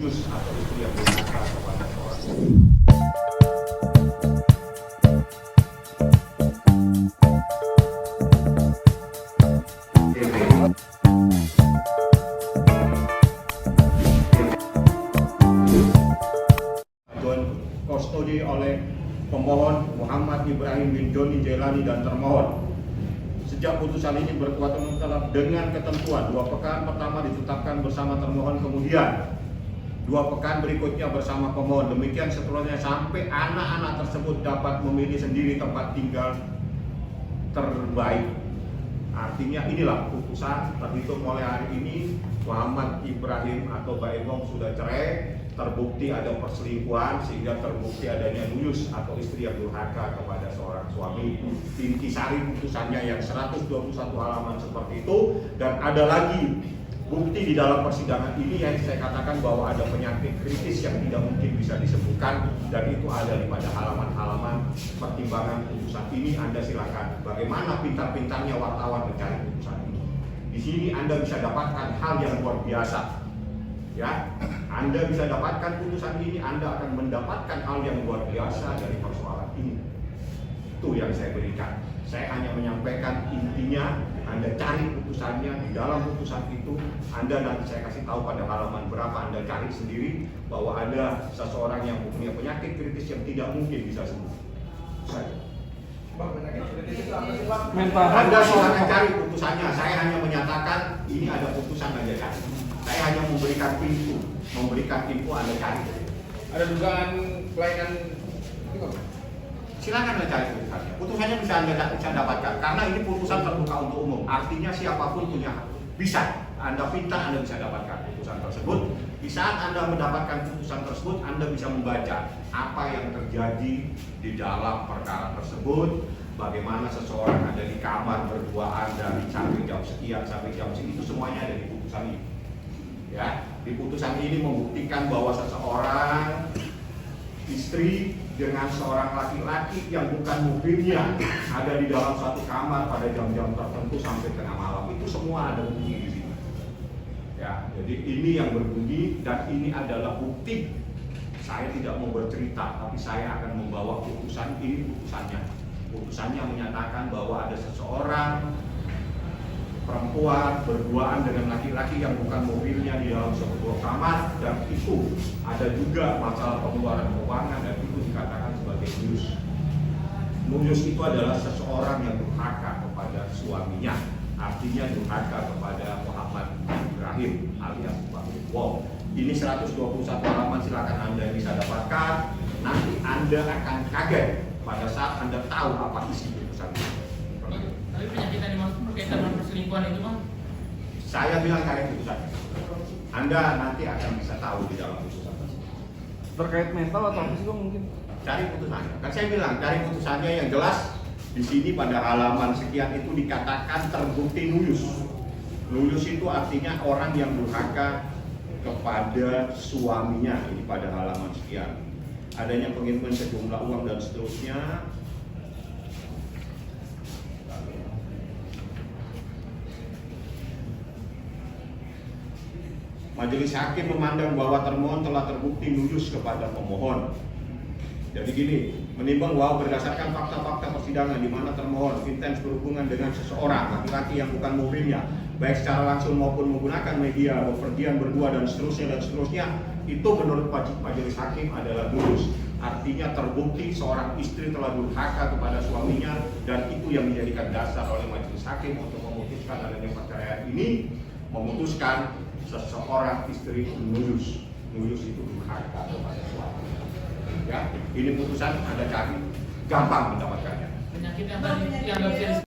Yus atau istri yang durhaka kepada seorang. Kustodi oleh pemohon Muhammad Ibrahim bin Joni Jailani dan termohon. Sejak putusan ini berkekuatan mutlak dengan ketentuan 2 pekan pertama ditetapkan bersama termohon, kemudian 2 pekan berikutnya bersama pemohon. Demikian seterusnya sampai anak-anak tersebut dapat memilih sendiri tempat tinggal terbaik. Artinya inilah putusan terhitung mulai hari ini Muhammad Ibrahim atau Baegong sudah cerai, terbukti ada perselingkuhan sehingga terbukti adanya nuyus atau istri yang durhaka kepada seorang suami. Intisari putusannya yang 121 halaman seperti itu, dan ada lagi bukti di dalam persidangan ini yang saya katakan bahwa ada penyakit kritis yang tidak mungkin bisa disembuhkan, dan itu ada di pada halaman-halaman pertimbangan putusan ini. Anda silakan bagaimana pintar-pintarnya wartawan mencari putusan ini. Di sini Anda bisa dapatkan hal yang luar biasa. Ya, Anda bisa dapatkan putusan ini, Anda akan mendapatkan hal yang luar biasa dari persoalan ini. Itu yang saya berikan. Saya hanya menyampaikan intinya. Anda cari putusannya di dalam putusan itu. Anda nanti saya kasih tahu pada halaman berapa, Anda cari sendiri bahwa ada seseorang yang punya penyakit kritis yang tidak mungkin bisa sembuh. Penyakit kritis itu apa sih, Pak? Anda silakan cari putusannya. Saya hanya menyatakan ini ada putusan, Anda cari. Saya hanya memberikan info, Anda cari. Ada dugaan kelainan itu, Pak? Silakan Anda cari putusannya. Putusannya bisa Anda dapatkan karena ini putusan terbuka untuk umum. Artinya siapapun punya hak. Bisa Anda pintar, Anda bisa dapatkan putusan tersebut. Di saat Anda mendapatkan putusan tersebut, Anda bisa membaca apa yang terjadi di dalam perkara tersebut. Bagaimana seseorang ada di kamar berduaan dari sampai jam sekian sampai jam sekian, itu semuanya ada di putusan ini. Ya, di putusan ini membuktikan bahwa seseorang istri dengan seorang laki-laki yang bukan mobilnya ada di dalam satu kamar pada jam-jam tertentu sampai tengah malam, itu semua ada bukti di sini. Ya, jadi ini yang berbunyi dan ini adalah bukti. Saya tidak mau bercerita, tapi saya akan membawa putusan ini, putusannya. Putusannya menyatakan bahwa ada seseorang perempuan berduaan dengan laki-laki yang bukan mobilnya di dalam sebuah kamar, dan itu ada juga masalah pengeluaran keuangan, dan itu dikatakan sebagai nuyus. Nuyus itu adalah seseorang yang durhaka kepada suaminya, artinya durhaka kepada Muhammad Ibrahim alias Baegong. Ini 121 halaman, silakan Anda bisa dapatkan. Nanti Anda akan kaget pada saat Anda tahu apa isi putusan ini. Tapi penyakit yang dimaksud berkaitan dengan perselingkuhan itu, Bang? Saya bilang cari putusan. Anda nanti akan bisa tahu di dalam putusan tersebut. Terkait mental atau apa sih, Bang, mungkin? Cari putusannya. Kan saya bilang cari putusannya yang jelas. Di sini pada halaman sekian itu dikatakan terbukti nuyus. Nuyus itu artinya orang yang durhaka kepada suaminya. Ini pada halaman sekian. Adanya pengiriman sejumlah uang dan seterusnya. Majelis hakim memandang bahwa termohon telah terbukti nuyus kepada pemohon. Jadi gini, menimbang bahwa berdasarkan fakta-fakta persidangan di mana termohon intens berhubungan dengan seseorang laki-laki yang bukan mobilnya, baik secara langsung maupun menggunakan media, bepergian berdua dan seterusnya, itu menurut majelis hakim adalah nuyus. Artinya terbukti seorang istri telah durhaka kepada suaminya, dan itu yang menjadikan dasar oleh majelis hakim untuk memutuskan adanya perceraian ini, memutuskan seseorang istri nuyus. Nuyus itu durhaka kepada suami. Ya, ini putusan Anda cari, gampang mendapatkannya. Penyakit yang tadi yang nggak bisa